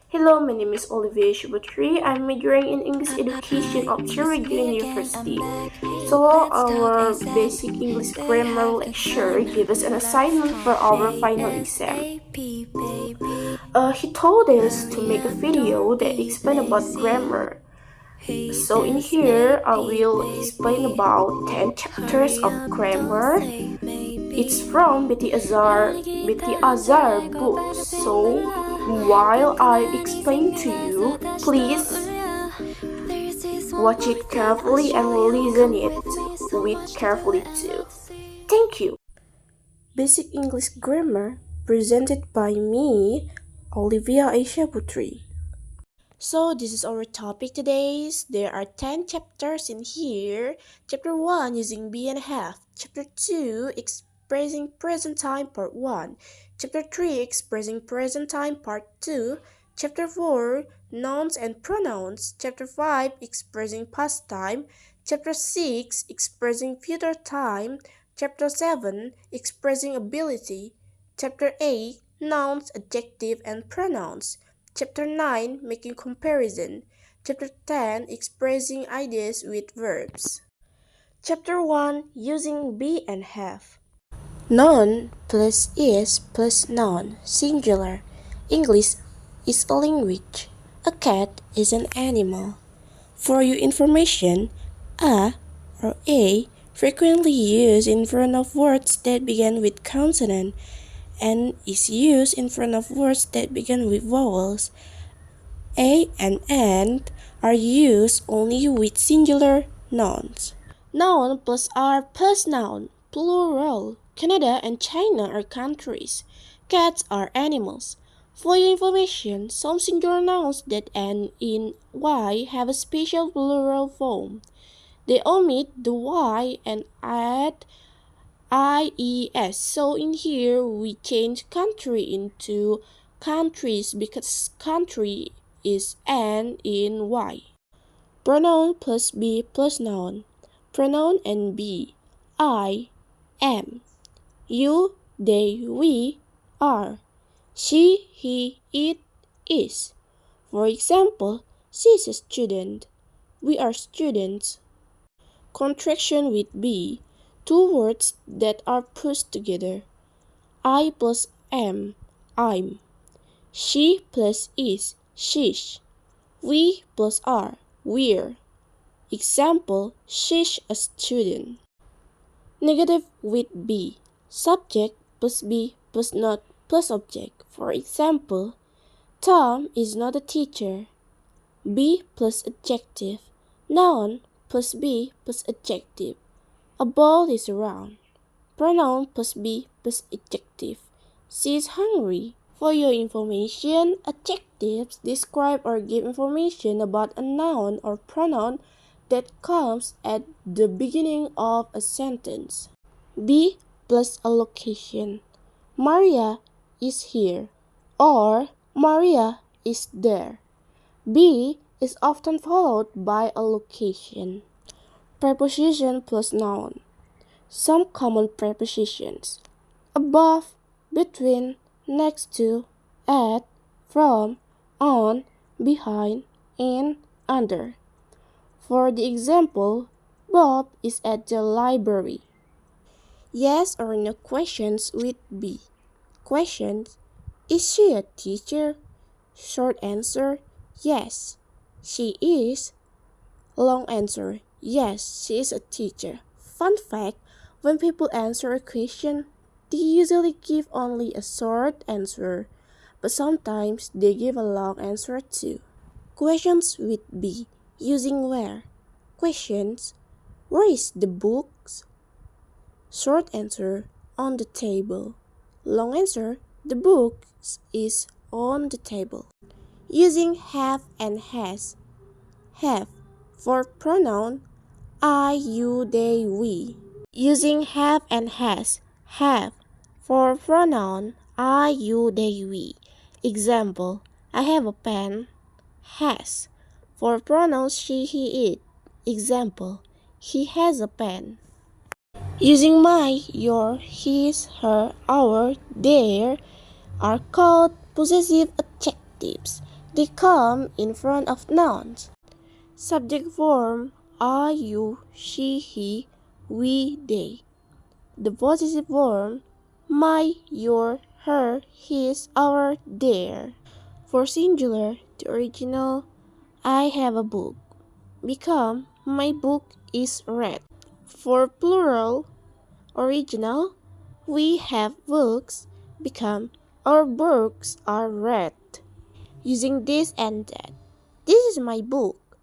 Hello, my name is Aisyah Putri. I'm majoring in English Education of Cherrygreen University. So, our basic English grammar lecturer gave us an assignment for our final exam. He told us to make a video that explains about grammar. So in here, I will explain about 10 chapters of grammar. It's from Azar book. So while I explain to you, please watch it carefully and listen it with carefully too. Thank you. Basic English Grammar presented by me, Aisyah Putri. So this is our topic today. There are 10 chapters in here. Chapter 1 using be and have. Chapter 2 expressing present time part 1. Chapter 3 expressing present time part 2. Chapter 4 nouns and pronouns. Chapter 5 expressing past time. Chapter 6 expressing future time. Chapter 7 expressing ability. Chapter 8 nouns, adjective and pronouns. Chapter 9 Making comparison. Chapter 10 Expressing ideas with verbs. Chapter 1 Using be and have. Noun plus is plus noun, singular. English is a language. A cat is an animal. For your information, a or a frequently used in front of words that begin with consonant and is used in front of words that begin with vowels. A and and are used only with singular nouns. Noun plus are plus noun, plural. Canada and China are countries. Cats are animals. For your information, some singular nouns that end in y have a special plural form. They omit the y and add ies. So in here we change country into countries because country is n in y. Pronoun plus be plus noun. Pronoun and be. I am. You, they, we are. She, he, it is. For example, she is a student. We are students. Contraction with be. Two words that are pushed together. I plus am, I'm. She plus is, she's. We plus are, we're. Example, she's a student. Negative with be. Subject plus be plus not plus object. For example, Tom is not a teacher. Be plus adjective. Noun plus be plus adjective. A ball is round. Pronoun plus be plus adjective. She is hungry. For your information, adjectives describe or give information about a noun or pronoun that comes at the beginning of a sentence. Be plus a location. Maria is here or Maria is there. Be is often followed by a location. Preposition plus noun. Some common prepositions: above, between, next to, at, from, on, behind, in, under. For the example, Bob is at the library. Yes or no questions with be. Questions: is she a teacher? Short answer: yes, she is. Long answer: yes, she is a teacher. Fun fact: when people answer a question, they usually give only a short answer, but sometimes they give a long answer too. Questions with be. Using where. Questions: where is the books? Short answer: on the table. Long answer: the books is on the table. Using have and has. Have for pronoun I, you, they, we. Using have and has. Have for pronoun I, you, they, we. Example: I have a pen. Has for pronouns she, he, it. Example: he has a pen. Using my, your, his, her, our, their are called possessive adjectives. They come in front of nouns. Subject form I, you, she, he, we, they. The possessive form my, your, her, his, our, their. For singular, the original I have a book become my book is read. For plural, original we have books become our books are read. Using this and that. This is my book.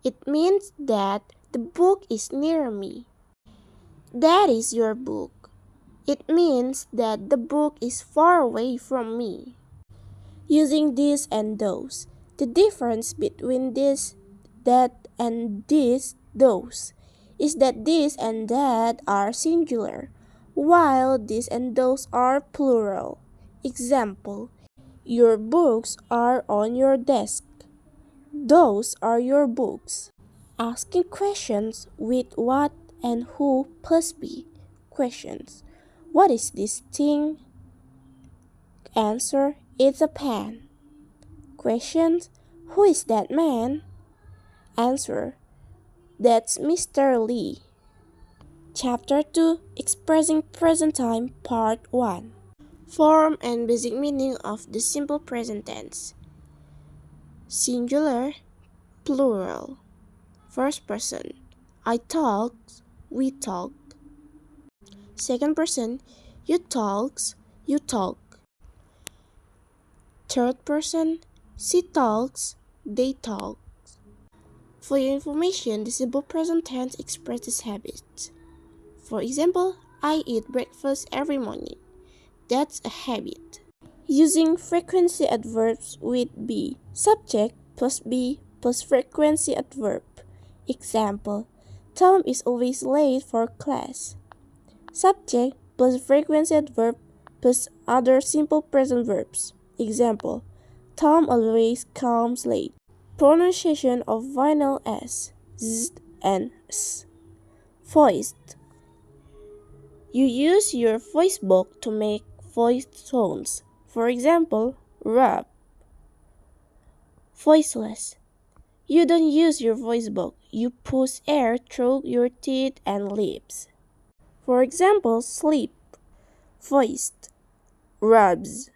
It means that the book is near me. That is your book. It means that the book is far away from me. Using this and those. The difference between this, that, and this, those, is that this and that are singular, while this and those are plural. Example, your books are on your desk. Those are your books. Asking questions with what and who plus be. Questions. What is this thing? Answer. It's a pen. Questions. Who is that man? Answer. That's Mr. Lee. Chapter 2. Expressing present time Part 1. Form and basic meaning of the simple present tense. Singular, plural. First person, I talk, we talk. Second person, you talks, you talk. Third person, she talks, they talk. For your information, the simple present tense expresses habits. For example, I eat breakfast every morning. That's a habit. Using frequency adverbs with be, subject plus be plus frequency adverb. Example, Tom is always late for class. Subject plus frequency adverb plus other simple present verbs. Example, Tom always comes late. Pronunciation of final s, z, and s. Voiced. You use your voice box to make voice sounds. For example, rub. Voiceless. You don't use your voice box. You push air through your teeth and lips. For example, sleep. Voiced. Rubs.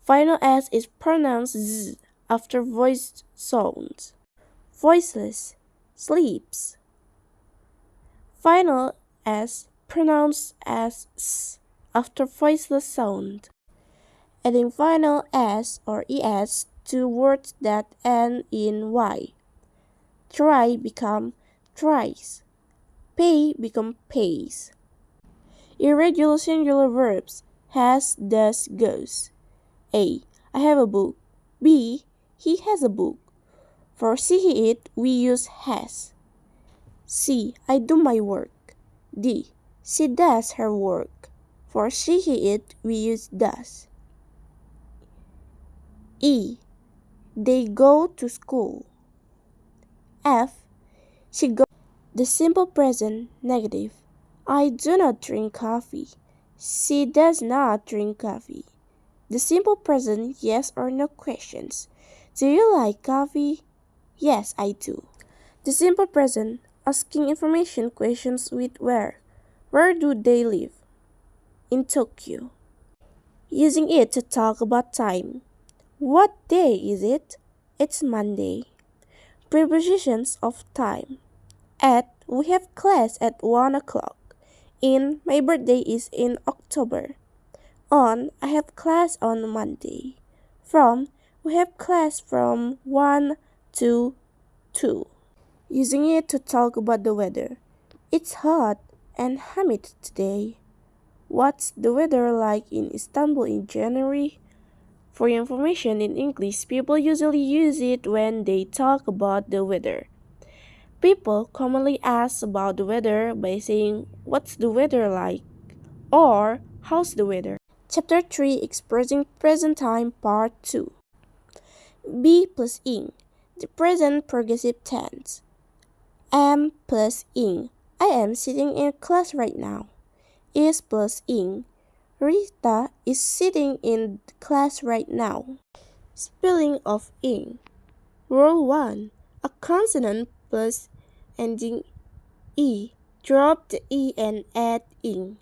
Final S is pronounced Z after voiced sounds. Voiceless. Sleeps. Final S pronounced as S after voiceless sound. Adding final S or ES to words that end in Y. Try become tries. Pay become pays. Irregular singular verbs has, does, goes. A. I have a book. B. He has a book. For she, he, it, we use has. C. I do my work. D. She does her work. For she, he, it, we use does. E. They go to school. F. She goes. The simple present negative. I do not drink coffee. She does not drink coffee. The simple present yes or no questions. Do you like coffee? Yes, I do. The simple present asking information questions with where. Where do they live? In Tokyo. Using it to talk about time. What day is it? It's Monday. Prepositions of time. At, we have class at 1 o'clock. In, my birthday is in October. On, I have class on Monday. From, we have class from 1 to 2. Using it to talk about the weather. It's hot and humid today. What's the weather like in Istanbul in January? For your information, in English, people usually use it when they talk about the weather. People commonly ask about the weather by saying, what's the weather like? Or, how's the weather? Chapter 3, Expressing Present Time, Part 2. Be plus ing, the present progressive tense. Am plus ing, I am sitting in class right now. Is plus ing, Rita is sitting in class right now. Spelling of ing. Rule 1. A consonant plus ending e. Drop the e and add ing.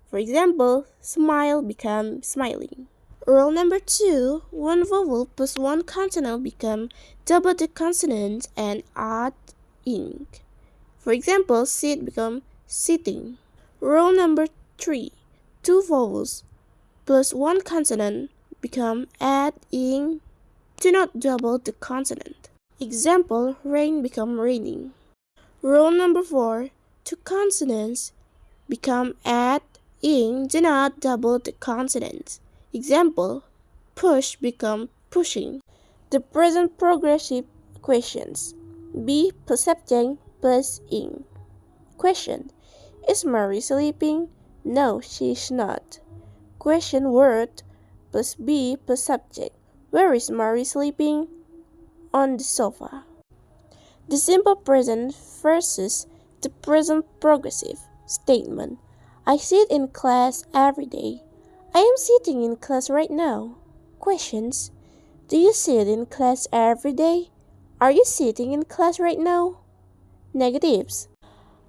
For example, smile become smiling. Rule number 2. One vowel plus one consonant become double the consonant and add ing. For example, sit become sitting. Rule number 3. Two vowels plus one consonant become add ing. Do not double the consonant. Example, rain become raining. Rule number 4. Two consonants become add ing. Do not double the consonants. Example, push become pushing. The present progressive questions. Be plus subject plus ing. Question. Is Mary sleeping? No, she is not. Question word plus be plus subject. Where is Mary sleeping? On the sofa. The simple present versus the present progressive statement. I sit in class every day. I am sitting in class right now. Questions. Do you sit in class every day? Are you sitting in class right now? Negatives.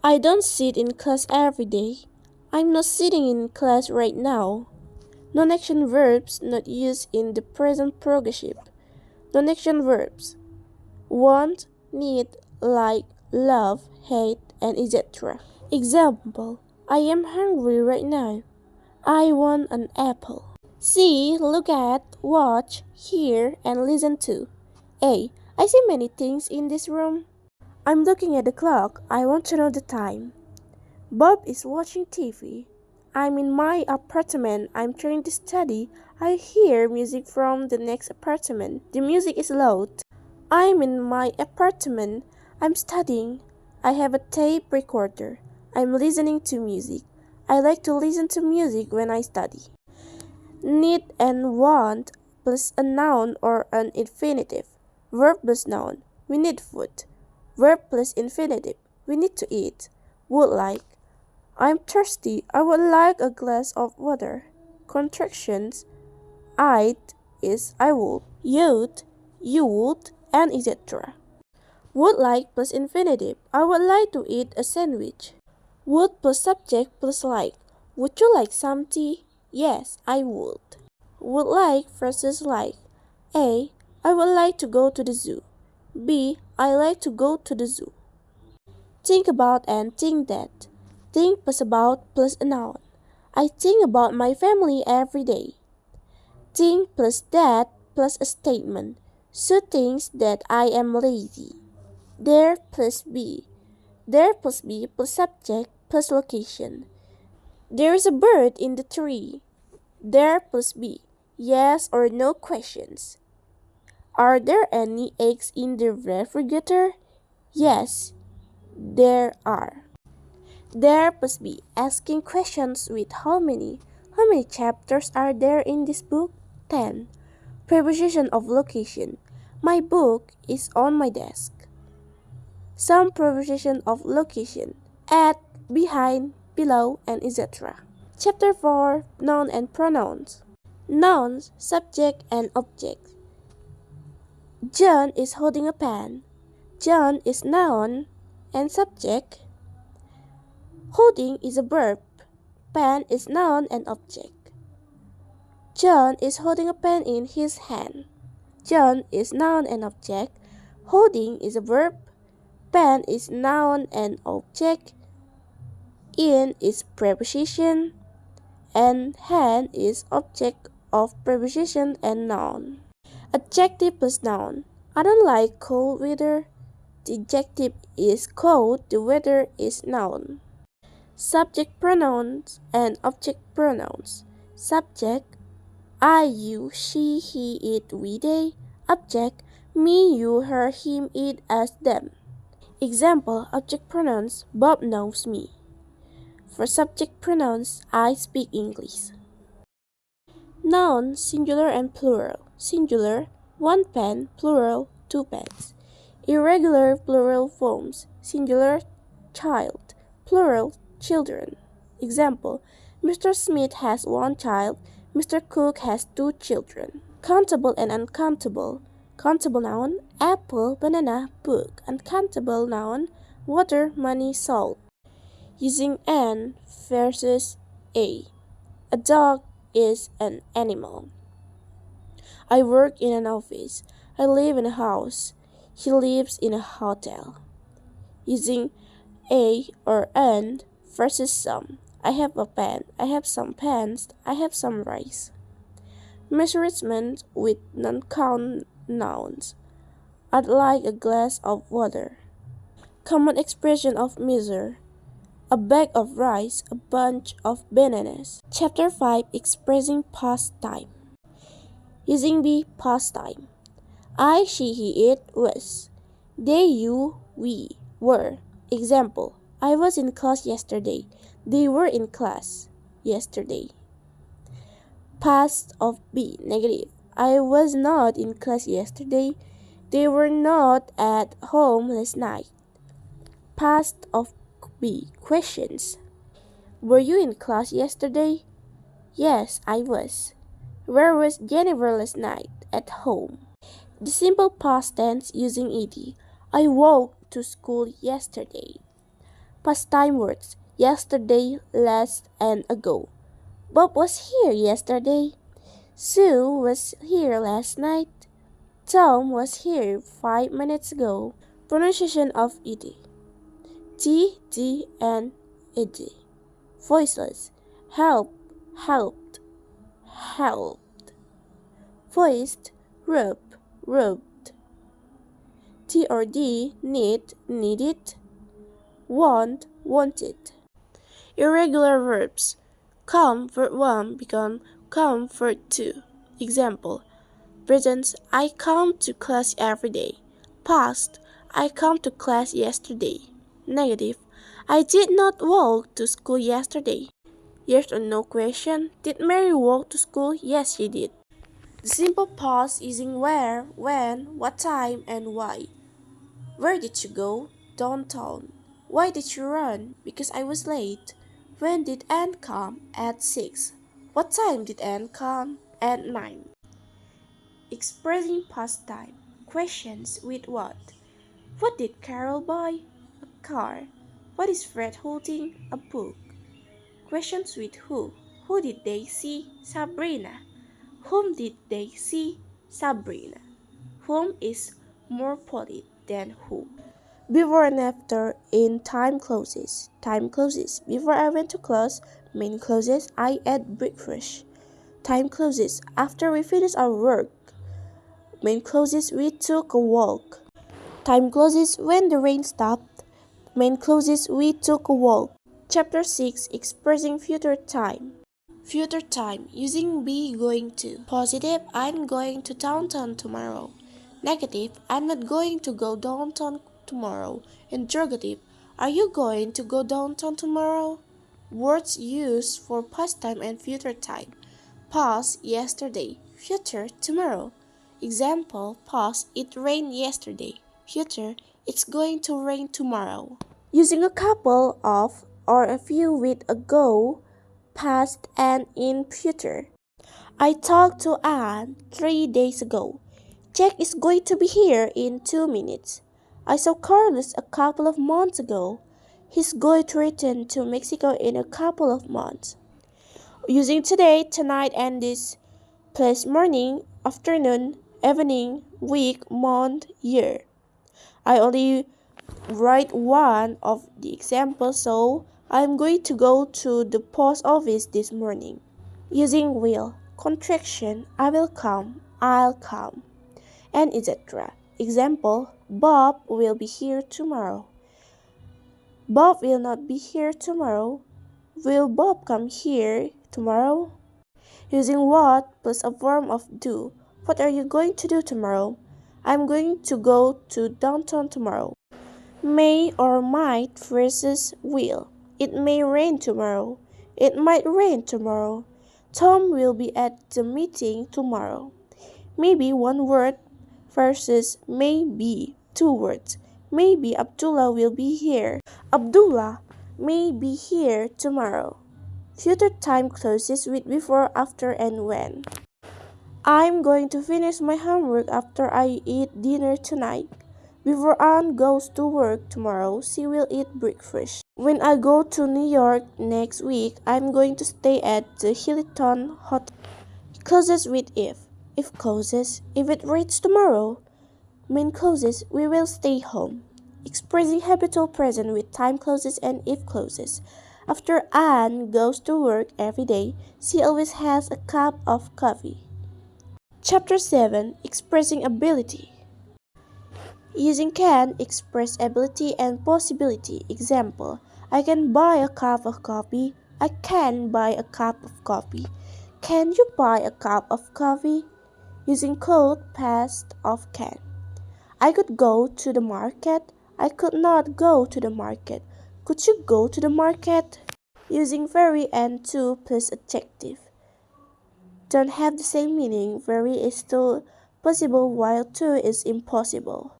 I don't sit in class every day. I'm not sitting in class right now. Non-action verbs not used in the present progressive. Non-action verbs. Want, need, like, love, hate, and etc. Example. I am hungry right now. I want an apple. See, look at, watch, hear, and listen to. A. I see many things in this room. I'm looking at the clock. I want to know the time. Bob is watching TV. I'm in my apartment. I'm trying to study. I hear music from the next apartment. The music is loud. I'm in my apartment. I'm studying. I have a tape recorder. I'm listening to music. I like to listen to music when I study. Need and want plus a noun or an infinitive. Verb plus noun. We need food. Verb plus infinitive. We need to eat. Would like. I'm thirsty. I would like a glass of water. Contractions. I'd is I would. You'd, you would, and etc. Would like plus infinitive. I would like to eat a sandwich. Would plus subject plus like. Would you like some tea? Yes, I would. Would like versus like. A. I would like to go to the zoo. B. I like to go to the zoo. Think about and think that. Think plus about plus a noun. I think about my family every day. Think plus that plus a statement. Sue thinks that I am lazy. There plus be. There plus be plus subject plus location. There is a bird in the tree. There plus be. Yes or no questions. Are there any eggs in the refrigerator? Yes, there are. There plus be. Asking questions with how many? How many chapters are there in this book? 10. Preposition of location. My book is on my desk. Some preposition of location. At, behind, below, and etc. Chapter 4. Noun and pronouns. Nouns, subject and object. John is holding a pen. John is noun and subject. Holding is a verb. Pen is noun and object. John is holding a pen in his hand. John is noun and object. Holding is a verb. Pen is noun and object. In is preposition. And hand is object of preposition and noun. Adjective plus noun. I don't like cold weather. The adjective is cold. The weather is noun. Subject pronouns and object pronouns. Subject. I, you, she, he, it, we, they. Object. Me, you, her, him, it, us, them. Example. Object pronouns. Bob knows me. For subject pronouns, I speak English. Noun, singular and plural. Singular, one pen, plural, two pens. Irregular plural forms. Singular, child, plural, children. Example, Mr. Smith has one child, Mr. Cook has two children. Countable and uncountable. Countable noun, apple, banana, book. Uncountable noun, water, money, salt. Using an versus a. A dog is an animal. I work in an office. I live in a house. He lives in a hotel. Using a or an versus some. I have a pen. I have some pens. I have some rice. Measurement with non-count nouns. I'd like a glass of water. Common expression of measure. A bag of rice, a bunch of bananas. Chapter 5 Expressing past time. Using the past time. I, she, he, it, was. They, you, we, were. Example. I was in class yesterday. They were in class yesterday. Past of be, negative. I was not in class yesterday. They were not at home last night. Past of be, questions. Were you in class yesterday? Yes, I was. Where was Jennifer last night? At home. The simple past tense using ed. I walked to school yesterday. Past time words. Yesterday, last, and ago. Bob was here yesterday. Sue was here last night. Tom was here 5 minutes ago. Pronunciation of ed. T, D, and ed. Voiceless. Help, helped, helped. Voiced. Rub, rubbed. T or D, need, needed. Want, wanted. Irregular verbs. Come, verb 1 become come, verb 2. Example. Present, I come to class every day. Past, I come to class yesterday. Negative, I did not walk to school yesterday. Yes or no question. Did Mary walk to school? Yes, she did. The simple past using where, when, what time, and why. Where did you go? Downtown. Why did you run? Because I was late. When did Anne come? At 6. What time did Anne come? At 9. Expressing past time. Questions with what? What did Carol buy? A car. What is Fred holding? A book. Questions with who? Who did they see? Sabrina. Whom did they see? Sabrina. Whom is more polite than who? Before and after in time closes. Time closes. Before I went to class, main closes, I ate breakfast. Time closes. After we finish our work. Main closes, we took a walk. Time closes when the rain stopped. Main closes, we took a walk. Chapter 6 Expressing future time. Future time using be going to. Positive, I'm going to downtown tomorrow. Negative, I'm not going to go downtown tomorrow. Interrogative, are you going to go downtown tomorrow? Words used for past time and future time. Past, yesterday. Future, tomorrow. Example, past, it rained yesterday. Future, it's going to rain tomorrow. Using a couple of or a few with ago, past, and in future. I talked to Anne 3 days ago. Jack is going to be here in 2 minutes. I saw Carlos a couple of months ago. He's going to return to Mexico in a couple of months. Using today, tonight, and this place morning, afternoon, evening, week, month, year. I only write one of the examples, so I'm going to go to the post office this morning. Using will, contraction, I will come, I'll come, and etc. Example, Bob will be here tomorrow. Bob will not be here tomorrow. Will Bob come here tomorrow? Using what plus a form of do. What are you going to do tomorrow? I'm going to go to downtown tomorrow. May or might versus will. It may rain tomorrow. It might rain tomorrow. Tom will be at the meeting tomorrow. Maybe one word versus maybe 2 words. Maybe Abdullah will be here. Abdullah may be here tomorrow. Future time closes with before, after, and when. I'm going to finish my homework after I eat dinner tonight. Before Anne goes to work tomorrow, she will eat breakfast. When I go to New York next week, I'm going to stay at the Hilton Hotel. Causes with if causes, if it rains tomorrow. Main causes, we will stay home. Expressing habitual present with time clauses and if clauses. After Anne goes to work every day, she always has a cup of coffee. Chapter 7, Expressing Ability. Using can express ability and possibility. Example, I can buy a cup of coffee. I can buy a cup of coffee. Can you buy a cup of coffee? Using could past of can. I could go to the market. I could not go to the market. Could you go to the market? Using very and to plus adjective. Don't have the same meaning. Very is still possible while to is impossible.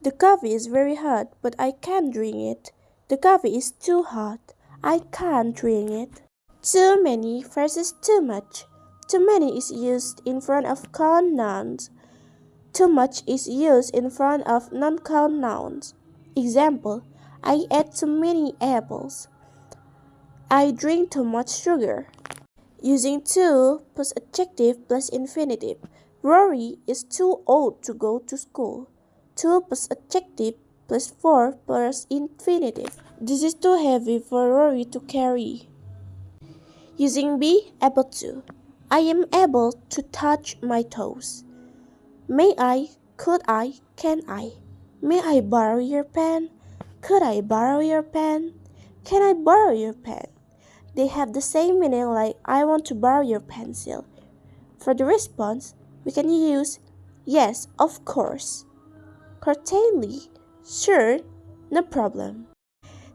The coffee is very hot, but I can't drink it. The coffee is too hot. I can't drink it. Too many versus too much. Too many is used in front of count nouns. Too much is used in front of non-count nouns. Example, I ate too many apples. I drink too much sugar. Using too plus adjective plus infinitive. Rory is too old to go to school. Too plus adjective plus for plus infinitive. This is too heavy for Rory to carry. Using be able to. I am able to touch my toes. May I? Could I? Can I? May I borrow your pen? Could I borrow your pen? Can I borrow your pen? They have the same meaning like I want to borrow your pencil. For the response, we can use yes, of course. Certainly, sure, no problem.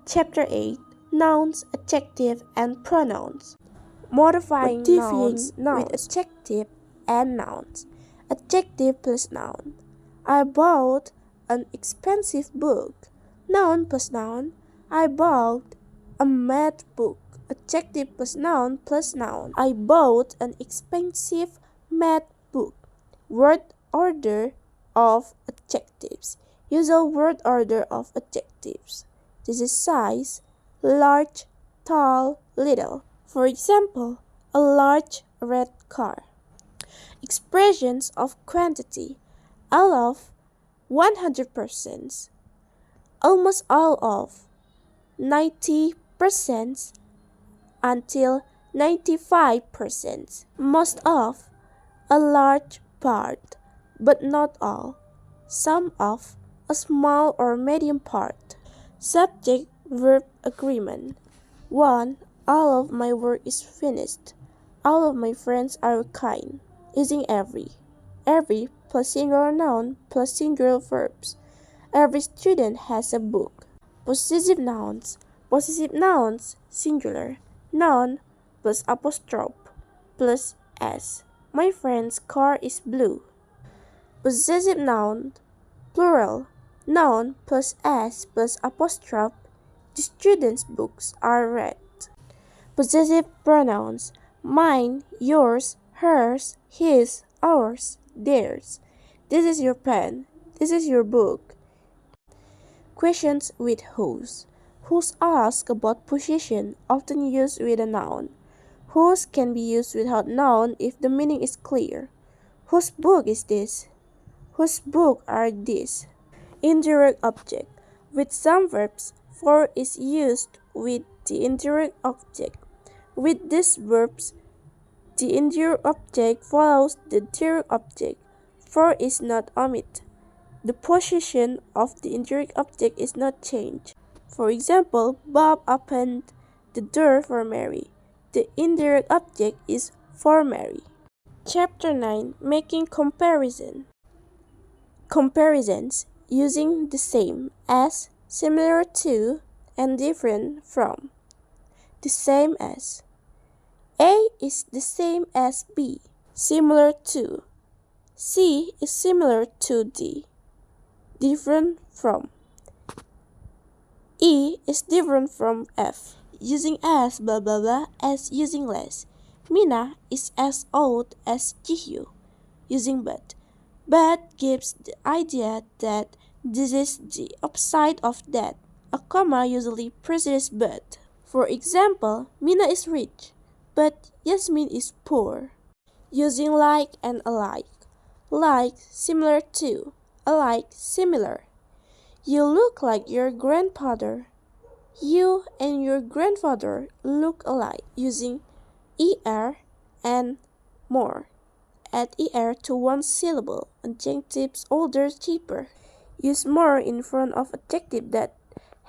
Chapter 8, Nouns, Adjective, and Pronouns. Modifying nouns with adjective and nouns. Adjective plus noun. I bought an expensive book. Noun plus noun. I bought a math book. Adjective plus noun plus noun. I bought an expensive math book. Word order of adjectives. Usual word order of adjectives. This is size, large, tall, little. For example, a large red car. Expressions of quantity. All of 100%. Almost all of 90% until 95%. Most of a large part, but not all. Some of a small or medium part. Subject verb agreement. 1. All of my work is finished. All of my friends are kind. Using every. Every plus singular noun plus singular verbs. Every student has a book. Possessive nouns. Possessive nouns, singular. Noun plus apostrophe plus s. My friend's car is blue. Possessive noun, plural. Noun plus s plus apostrophe. The student's books are red. Possessive pronouns. Mine, yours, hers, his, ours, theirs. This is your pen. This is your book. Questions with whose. Whose ask about possession, often used with a noun. Whose can be used without noun if the meaning is clear. Whose book is this? Whose book are these? Indirect object. With some verbs, for is used with the indirect object. With these verbs, the indirect object follows the direct object. For is not omitted. The position of the indirect object is not changed. For example, Bob opened the door for Mary. The indirect object is for Mary. Chapter 9, Making comparison. Comparisons using the same as, similar to, and different from. The same as. A is the same as B, similar to. C is similar to D, different from. E is different from F. Using as blah blah blah as using less. Mina is as old as Jihyun. using but. But gives the idea that this is the opposite of that. A comma usually precedes but. For example, Mina is rich, but Yasmin is poor. Using like and alike. Like, similar to. Alike, similar. You look like your grandfather. You and your grandfather look alike. Using er and more. Add er to one syllable. Adjectives older, cheaper. Use more in front of adjectives that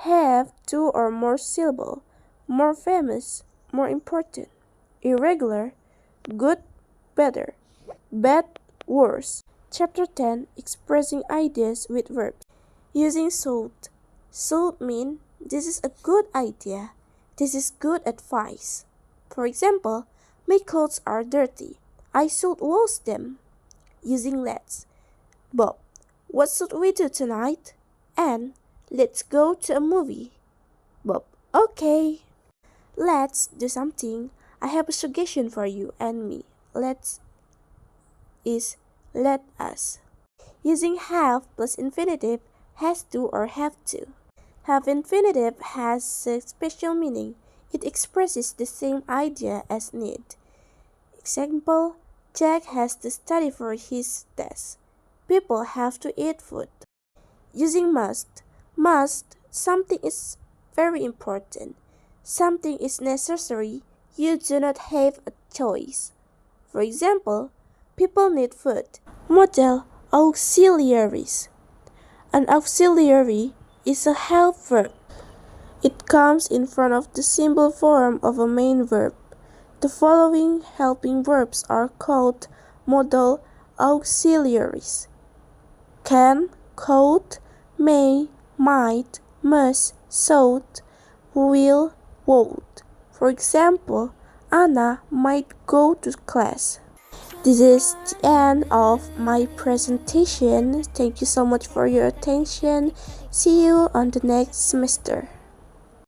have two or more syllables. More famous, more important. Irregular, good, better. Bad, worse. Chapter 10, Expressing Ideas with Verbs. Using should. Should mean this is a good idea. This is good advice. For example, my clothes are dirty. I should wash them. Using let's. Bob, what should we do tonight? And let's go to a movie. Bob, okay. Let's do something. I have a suggestion for you and me. Let's is let us. Using have plus infinitive has to or have to. Have infinitive has a special meaning. It expresses the same idea as need. Example, Jack has to study for his test. People have to eat food. Using must. Must, something is very important. Something is necessary. You do not have a choice. For example, people need food. Model auxiliaries. An auxiliary is a help verb. It comes in front of the simple form of a main verb. The following helping verbs are called modal auxiliaries: can, could, may, might, must, should, will, would. For example, Anna might go to class. This is the end of my presentation. Thank you so much for your attention. See you on the next semester.